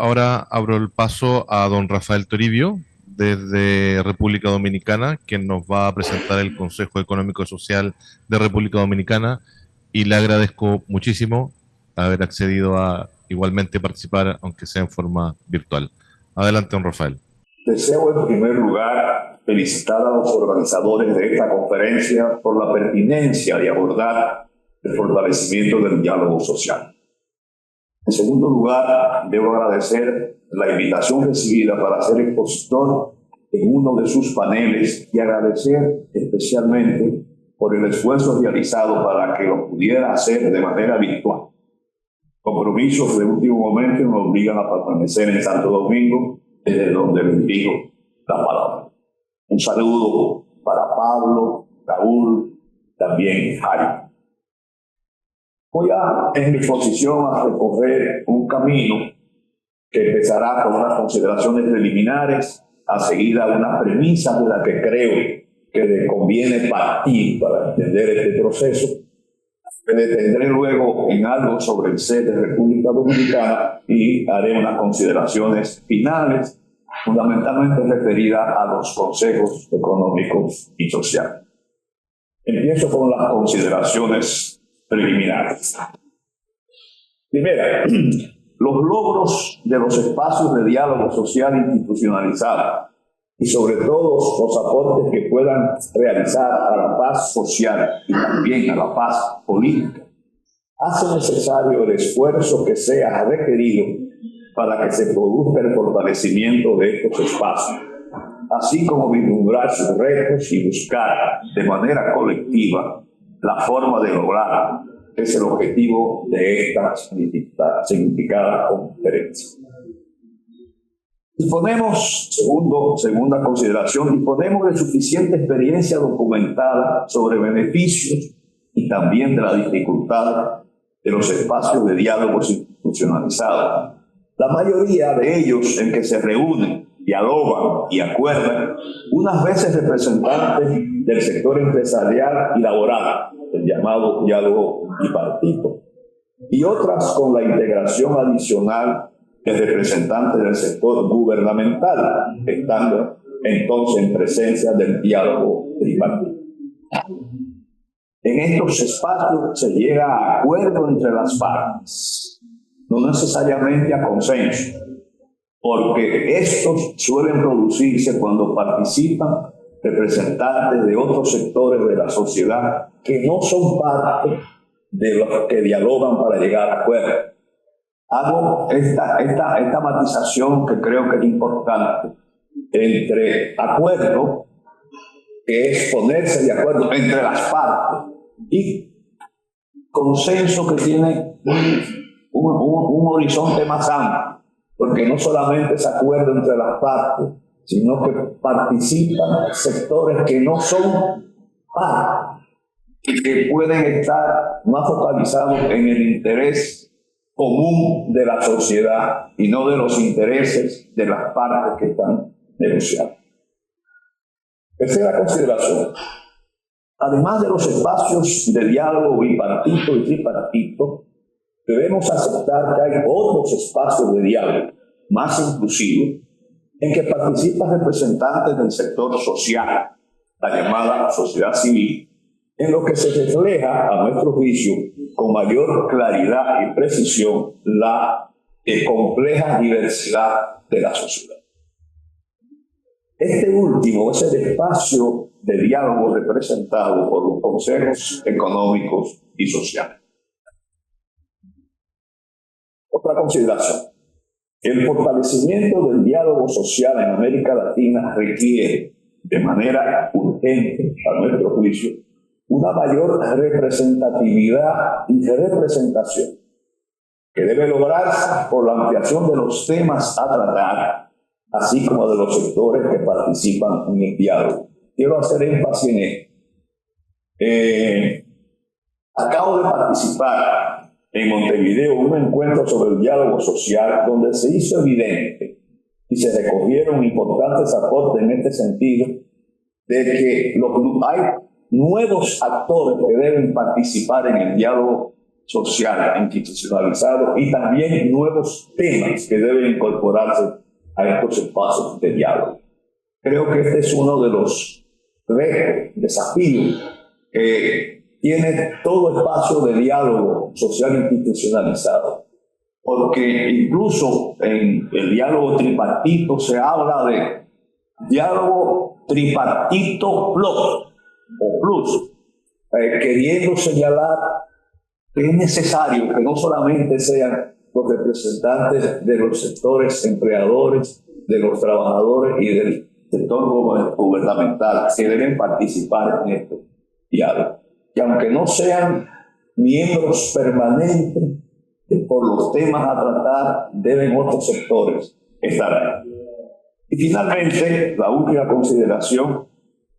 ahora abro el paso a don Rafael Toribio, desde República Dominicana, quien nos va a presentar el Consejo Económico y Social de República Dominicana, y le agradezco muchísimo haber accedido a igualmente participar, aunque sea en forma virtual. Adelante, don Rafael. Deseo en primer lugar felicitar a los organizadores de esta conferencia por la pertinencia de abordar el fortalecimiento del diálogo social. En segundo lugar, debo agradecer la invitación recibida para ser expositor en uno de sus paneles y agradecer especialmente por el esfuerzo realizado para que lo pudiera hacer de manera virtual. Compromisos de último momento me obligan a permanecer en Santo Domingo, desde donde les dirijo la palabra. Un saludo para Pablo, Raúl, también Jaime. Voy en mi exposición a recorrer un camino que empezará con unas consideraciones preliminares, a seguir a unas premisas de las que creo que le conviene partir para entender este proceso. Me detendré luego en algo sobre el SED de República Dominicana y haré unas consideraciones finales, fundamentalmente referidas a los consejos económicos y sociales. Empiezo con las consideraciones preliminares. Primera, los logros de los espacios de diálogo social institucionalizado y sobre todo los aportes que puedan realizar a la paz social y también a la paz política, hace necesario el esfuerzo que sea requerido para que se produzca el fortalecimiento de estos espacios, así como vislumbrar sus retos y buscar de manera colectiva la forma de lograr. Es el objetivo de esta significada conferencia. Segunda consideración, disponemos de suficiente experiencia documentada sobre beneficios y también de la dificultad de los espacios de diálogo institucionalizados. La mayoría de ellos en que se reúnen, dialogan y acuerdan, unas veces representantes del sector empresarial y laboral, el llamado diálogo bipartito, y otras con la integración adicional de representantes del sector gubernamental, estando entonces en presencia del diálogo tripartito. En estos espacios se llega a acuerdo entre las partes, no necesariamente a consenso, porque estos suelen producirse cuando participan representantes de otros sectores de la sociedad que no son parte de los que dialogan para llegar a acuerdo. Hago esta matización que creo que es importante entre acuerdo, que es ponerse de acuerdo entre las partes, y consenso, que tiene un horizonte más amplio, porque no solamente es acuerdo entre las partes, sino que participan sectores que no son partes y que pueden estar más focalizados en el interés común de la sociedad y no de los intereses de las partes que están negociando. Tercera consideración. Además de los espacios de diálogo bipartito y tripartito, debemos aceptar que hay otros espacios de diálogo más inclusivos en que participan representantes del sector social, la llamada sociedad civil, en lo que se refleja, a nuestro juicio, con mayor claridad y precisión, la compleja diversidad de la sociedad. Este último es el espacio de diálogo representado por los consejos económicos y sociales. Otra consideración. El fortalecimiento del diálogo social en América Latina requiere, de manera urgente, a nuestro juicio, una mayor representatividad y representación, que debe lograrse por la ampliación de los temas a tratar, así como de los sectores que participan en el diálogo. Quiero hacer énfasis en esto. Acabo de participar en Montevideo en un encuentro sobre el diálogo social, donde se hizo evidente y se recogieron importantes aportes en este sentido, de que hay nuevos actores que deben participar en el diálogo social institucionalizado y también nuevos temas que deben incorporarse a estos espacios de diálogo. Creo que este es uno de los retos, desafíos que tiene todo espacio de diálogo social institucionalizado, porque incluso en el diálogo tripartito se habla de diálogo tripartito plus, queriendo señalar que es necesario que no solamente sean los representantes de los sectores empleadores, de los trabajadores y del sector gubernamental que deben participar en este diálogo, que aunque no sean miembros permanentes por los temas a tratar, deben otros sectores estar ahí. Y finalmente, la última consideración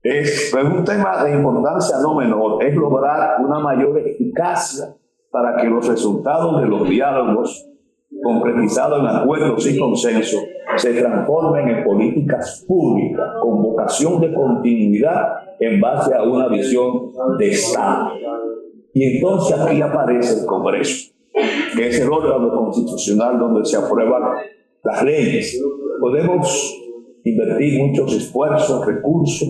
es un tema de importancia no menor, es lograr una mayor eficacia para que los resultados de los diálogos concretizados en acuerdos y consensos se transformen en políticas públicas con vocación de continuidad en base a una visión de Estado. Y entonces aquí aparece el Congreso, que es el órgano constitucional donde se aprueban las leyes. Podemos invertir muchos esfuerzos, recursos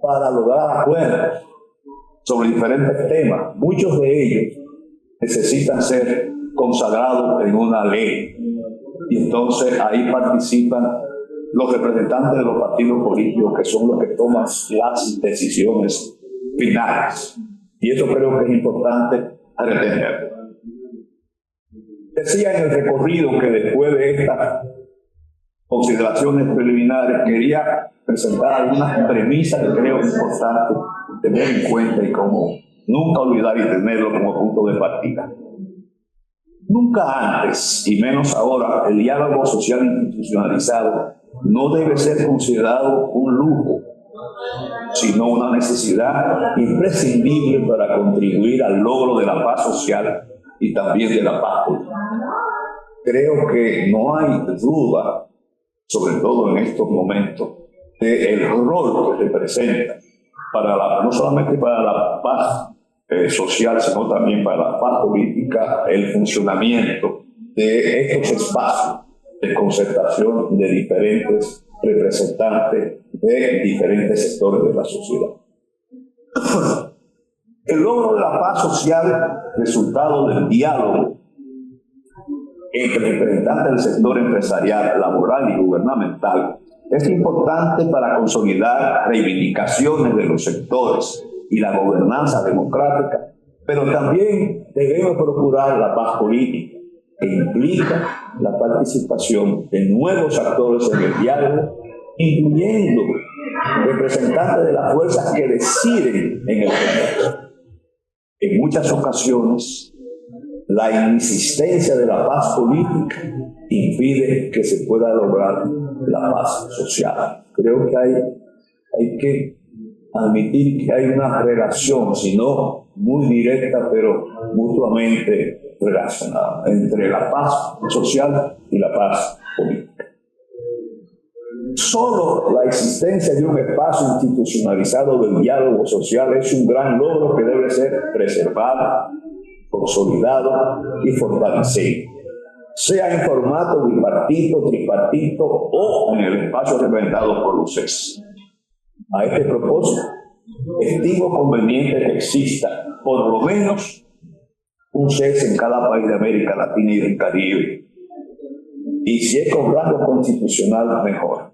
para lograr acuerdos sobre diferentes temas. Muchos de ellos necesitan ser consagrados en una ley. Y entonces ahí participan los representantes de los partidos políticos, que son los que toman las decisiones finales. Y eso creo que es importante retener. Decía en el recorrido que después de estas consideraciones preliminares quería presentar algunas premisas que creo importantes tener en cuenta y como nunca olvidar y tenerlo como punto de partida. Nunca antes, y menos ahora, el diálogo social institucionalizado no debe ser considerado un lujo, sino una necesidad imprescindible para contribuir al logro de la paz social y también de la paz política. Creo que no hay duda, sobre todo en estos momentos, del rol que representa no solamente para la paz social, sino también para la paz política, el funcionamiento de estos espacios de concertación de diferentes representantes de diferentes sectores de la sociedad. El logro de la paz social, resultado del diálogo entre representantes del sector empresarial, laboral y gubernamental, es importante para consolidar reivindicaciones de los sectores y la gobernanza democrática, pero también debemos procurar la paz política, que implica la participación de nuevos actores en el diálogo, incluyendo representantes de las fuerzas que deciden en el Congreso. En muchas ocasiones, la insistencia de la paz política impide que se pueda lograr la paz social. Creo que hay que admitir que hay una relación, si no muy directa, pero mutuamente relacionada entre la paz social y la paz política. Solo la existencia de un espacio institucionalizado del diálogo social es un gran logro que debe ser preservado, consolidado y fortalecido, sea en formato bipartito, tripartito o en el espacio representado por los CES. A este propósito, estimo conveniente que exista por lo menos un CES en cada país de América Latina y del Caribe. Y si es con rango constitucional, mejor.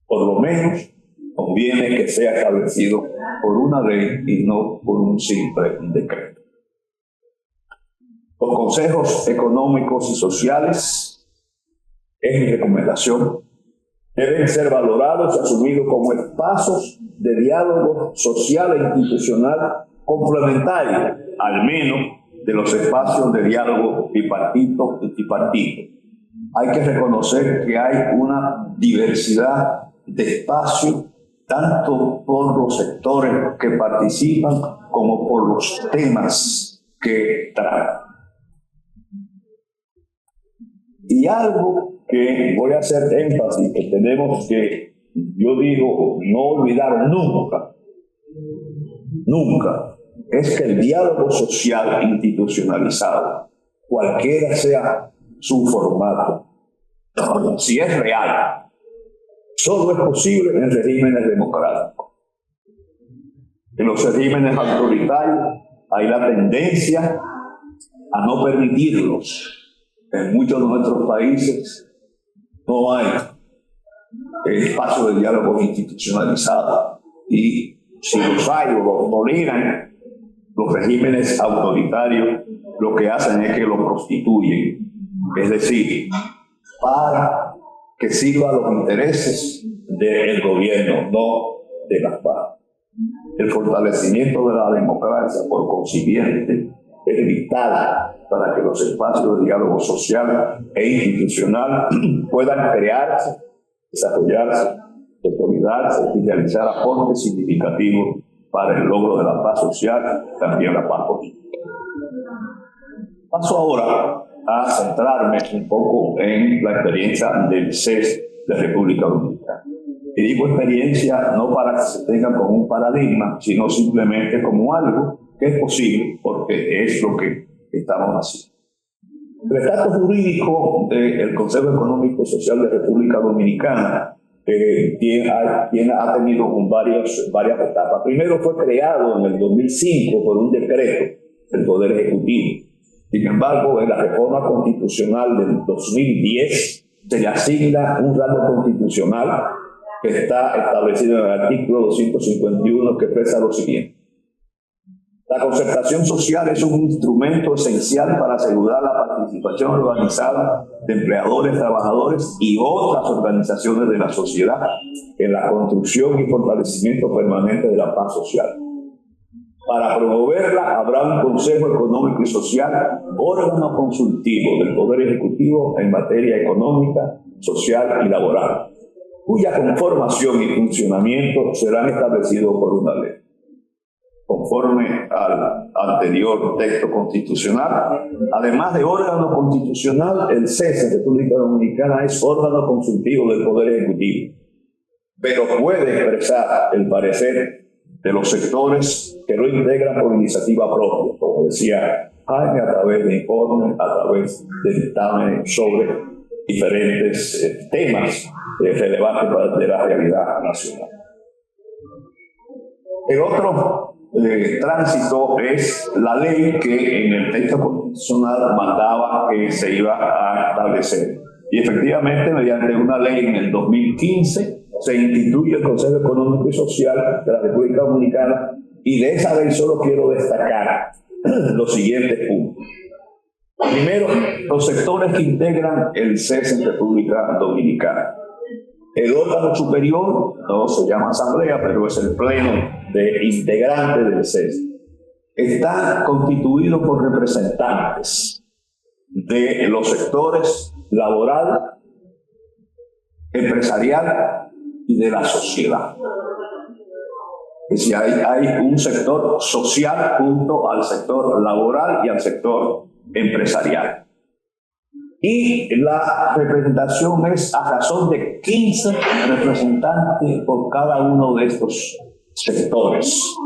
Por lo menos conviene que sea establecido por una ley y no por un simple decreto. Los consejos económicos y sociales, es mi recomendación, deben ser valorados y asumidos como espacios de diálogo social e institucional complementarios, al menos de los espacios de diálogo bipartito y tripartito. Hay que reconocer que hay una diversidad de espacios, tanto por los sectores que participan como por los temas que tratan. Y algo que voy a hacer énfasis, que tenemos que, yo digo, no olvidar nunca, es que el diálogo social institucionalizado, cualquiera sea su formato, si es real, solo es posible en regímenes democráticos. En los regímenes autoritarios hay la tendencia a no permitirlos. En muchos de nuestros países no hay espacio de diálogo institucionalizado. Y si los hay o los toleran, los regímenes autoritarios lo que hacen es que lo prostituyen. Es decir, para que sirva a los intereses del gobierno, no de las partes. El fortalecimiento de la democracia, por consiguiente, es vital para que los espacios de diálogo social e institucional puedan crearse, desarrollarse, consolidarse y realizar aportes significativos para el logro de la paz social y también la paz política. Paso ahora a centrarme un poco en la experiencia del CES de República Dominicana. Y digo experiencia no para que se tenga como un paradigma, sino simplemente como algo que es posible, porque es lo que estamos haciendo. El estatus jurídico del Consejo Económico y Social de República Dominicana ha tenido varias etapas. Primero fue creado en el 2005 por un decreto del Poder Ejecutivo. Sin embargo, en la reforma constitucional del 2010 se le asigna un rango constitucional que está establecido en el artículo 251, que expresa lo siguiente: la concertación social es un instrumento esencial para asegurar la participación organizada de empleadores, trabajadores y otras organizaciones de la sociedad en la construcción y fortalecimiento permanente de la paz social. Para promoverla habrá un Consejo Económico y Social, órgano consultivo del Poder Ejecutivo en materia económica, social y laboral, cuya conformación y funcionamiento serán establecidos por una ley. Conforme al anterior texto constitucional, además de órgano constitucional, el CES en República Dominicana es órgano consultivo del Poder Ejecutivo, pero puede expresar el parecer de los sectores que lo integran por iniciativa propia, como decía Jaime, a través de informes, a través de dictámenes sobre diferentes temas relevantes de la realidad nacional. El otro tránsito es la ley que en el texto constitucional mandaba que se iba a establecer. Y efectivamente, mediante una ley en el 2015, se instituye el Consejo Económico y Social de la República Dominicana, y de esa ley solo quiero destacar los siguientes puntos. Primero, los sectores que integran el CES en República Dominicana. El órgano superior no se llama asamblea, pero es el pleno de integrantes del CES. Está constituido por representantes de los sectores laboral, empresarial y de la sociedad. Es decir, hay un sector social junto al sector laboral y al sector empresarial. Y la representación es a razón de 15 representantes por cada uno de estos sectores,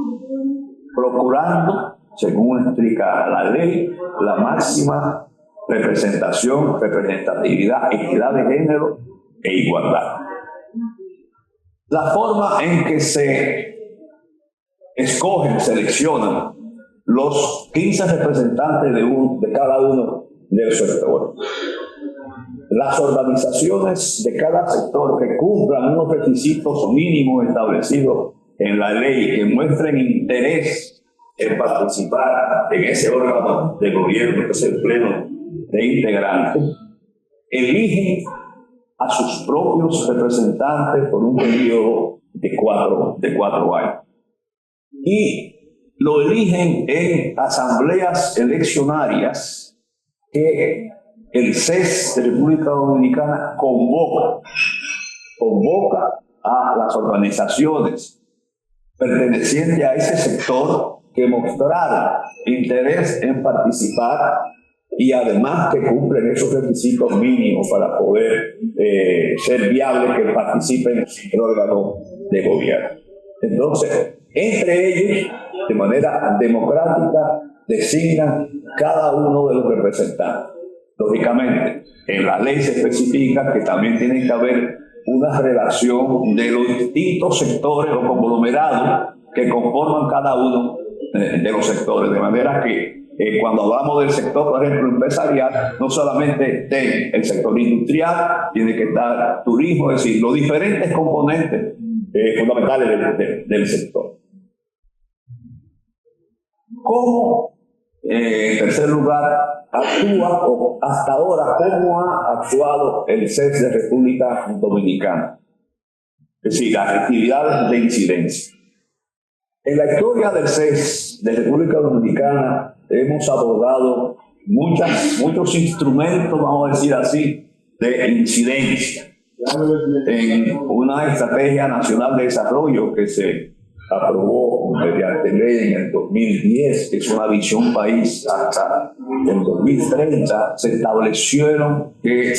procurando, según explica la ley, la máxima representatividad, equidad de género e igualdad. La forma en que se seleccionan los 15 representantes de cada uno del sector. Las organizaciones de cada sector que cumplan unos requisitos mínimos establecidos en la ley, que muestren interés en participar en ese órgano de gobierno que es el pleno de integrantes, eligen a sus propios representantes por un periodo de cuatro años. Y lo eligen en asambleas eleccionarias que el CES de República Dominicana convoca a las organizaciones pertenecientes a ese sector que mostraran interés en participar y además que cumplen esos requisitos mínimos para poder ser viable que participen en el órgano de gobierno. Entonces, entre ellos de manera democrática designan cada uno de los representantes. Lógicamente, en la ley se especifica que también tiene que haber una relación de los distintos sectores o conglomerados que conforman cada uno de los sectores, de manera que cuando hablamos del sector, por ejemplo, empresarial, no solamente el sector industrial, tiene que estar turismo, es decir, los diferentes componentes fundamentales del sector. ¿Cómo, en tercer lugar, actúa o hasta ahora, cómo ha actuado el CES de República Dominicana? Es decir, las actividades de incidencia. En la historia del CES de República Dominicana hemos abordado muchos instrumentos, vamos a decir así, de incidencia en una estrategia nacional de desarrollo que se aprobó mediante ley en el 2010, que es una visión país hasta el 2030. Se establecieron que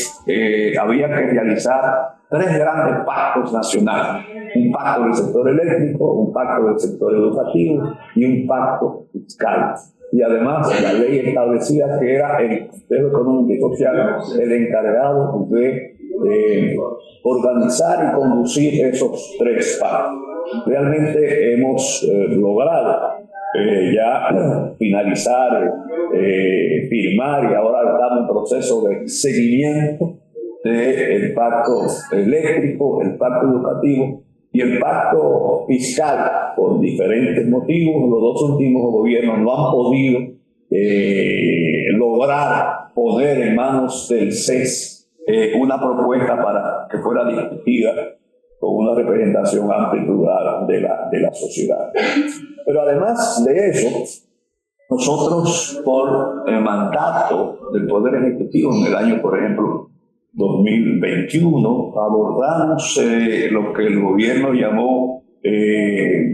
había que realizar 3 grandes pactos nacionales: un pacto del sector eléctrico, un pacto del sector educativo y un pacto fiscal. Y además la ley establecía que era el Consejo Económico y Social el encargado de organizar y conducir esos 3 pactos. Realmente hemos logrado ya finalizar, firmar, y ahora estamos en proceso de seguimiento del pacto eléctrico, el pacto educativo y el pacto fiscal. Por diferentes motivos, los 2 últimos gobiernos no han podido lograr poner en manos del CES una propuesta para que fuera discutida con una representación amplia y plural de la sociedad. Pero además de eso, nosotros, por el mandato del Poder Ejecutivo en el año, por ejemplo, 2021, abordamos lo que el gobierno llamó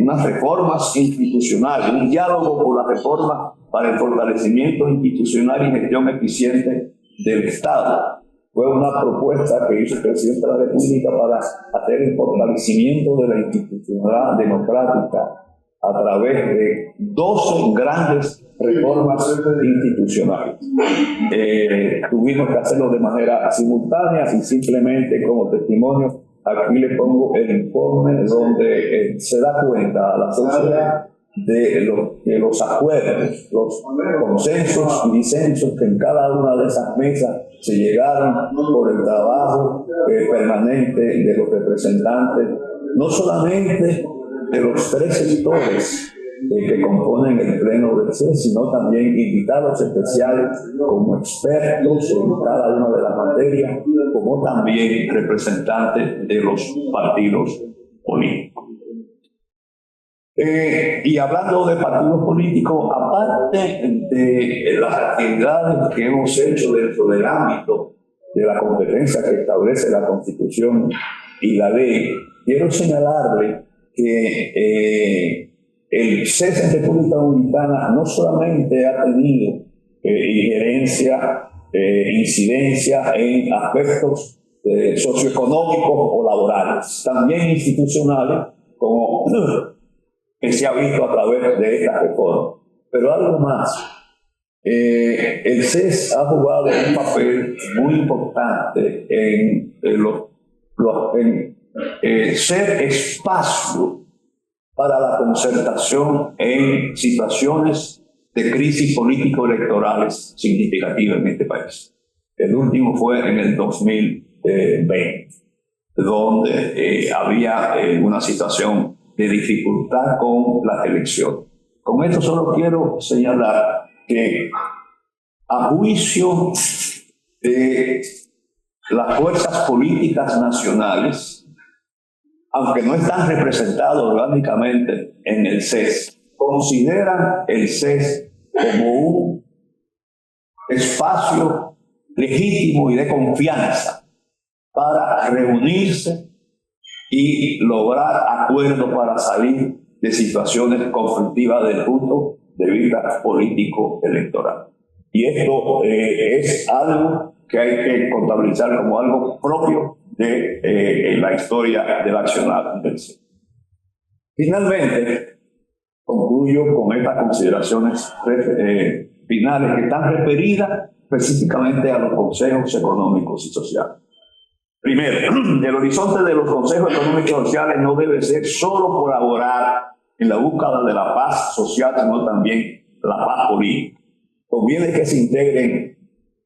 unas reformas institucionales, un diálogo por la reforma para el fortalecimiento institucional y gestión eficiente del Estado. Fue una propuesta que hizo el presidente de la República para hacer el fortalecimiento de la institucionalidad democrática a través de 12 grandes reformas institucionales. Tuvimos que hacerlo de manera simultánea y simplemente como testimonio aquí le pongo el informe donde se da cuenta a la sociedad de los acuerdos, los consensos y disensos que en cada una de esas mesas se llegaron por el trabajo permanente de los representantes, no solamente de los 3 sectores que componen el pleno del CES, sino también invitados especiales como expertos en cada una de las materias, como también representantes de los partidos políticos. Y hablando de partidos políticos, aparte de las actividades que hemos hecho dentro del ámbito de la competencia que establece la Constitución y la ley, quiero señalarle que el CES en República Dominicana no solamente ha tenido injerencia, incidencia en aspectos socioeconómicos o laborales, también institucionales, como que se ha visto a través de esta reforma. Pero algo más, el CES ha jugado un papel muy importante en ser espacio para la concertación en situaciones de crisis político-electorales significativas en este país. El último fue en el 2020, donde había una situación de dificultad con las elecciones. Con esto solo quiero señalar que, a juicio de las fuerzas políticas nacionales, aunque no están representados orgánicamente en el CES, consideran el CES como un espacio legítimo y de confianza para reunirse y lograr acuerdos para salir de situaciones conflictivas desde el punto de vista político-electoral. Y esto es algo que hay que contabilizar como algo propio de la historia del accionar del CES. Finalmente, concluyo concluyo con estas consideraciones finales que están referidas específicamente a los consejos económicos y sociales. Primero, el horizonte de los consejos económicos y sociales no debe ser solo colaborar en la búsqueda de la paz social, sino también la paz política. Conviene que se integren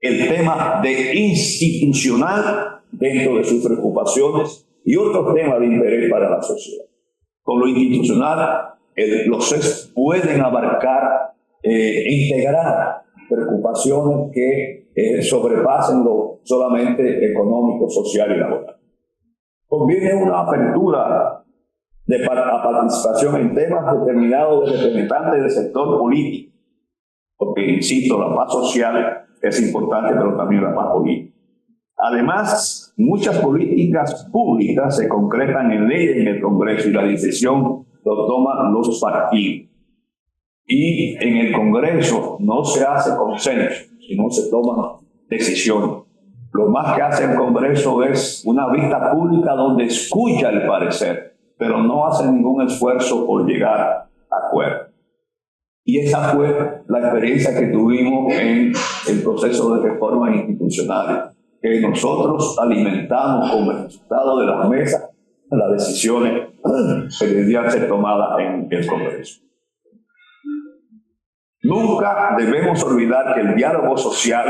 el tema de institucional dentro de sus preocupaciones y otros temas de interés para la sociedad. Con lo institucional, los CES pueden abarcar e integrar preocupaciones que sobrepasen lo solamente económico, social y laboral. Conviene una apertura a participación en temas determinados de representantes del sector político, porque, insisto, la paz social es importante, pero también la paz política. Además, muchas políticas públicas se concretan en leyes en el Congreso y la decisión lo toman los partidos. Y en el Congreso no se hace consenso, sino se toman decisiones. Lo más que hace el Congreso es una vista pública donde escucha el parecer, pero no hace ningún esfuerzo por llegar a acuerdo. Y esa fue la experiencia que tuvimos en el proceso de reforma institucional, que nosotros alimentamos como resultado de las mesas las decisiones que debían ser tomadas en el Congreso. Nunca debemos olvidar que el diálogo social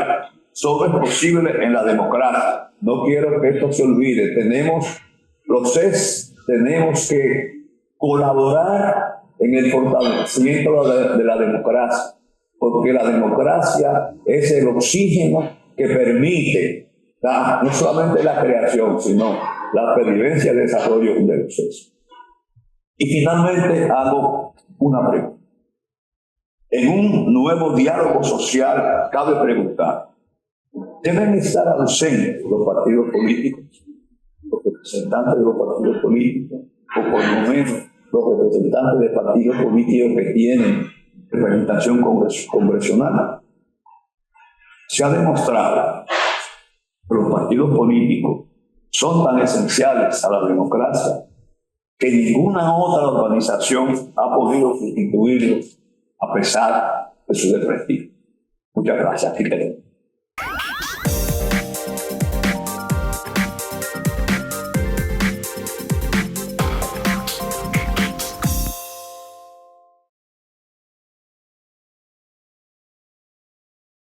solo es posible en la democracia. No quiero que esto se olvide. Tenemos que colaborar en el fortalecimiento de la democracia, porque la democracia es el oxígeno que permite no solamente la creación, sino la pervivencia y el desarrollo del proceso. Y finalmente hago una pregunta. En un nuevo diálogo social cabe preguntar, ¿deben estar ausentes los partidos políticos, los representantes de los partidos políticos, o por lo menos los representantes de partidos políticos que tienen representación congresional? Se ha demostrado que los partidos políticos son tan esenciales a la democracia que ninguna otra organización ha podido sustituirlos a pesar de su desprestigio. Muchas gracias.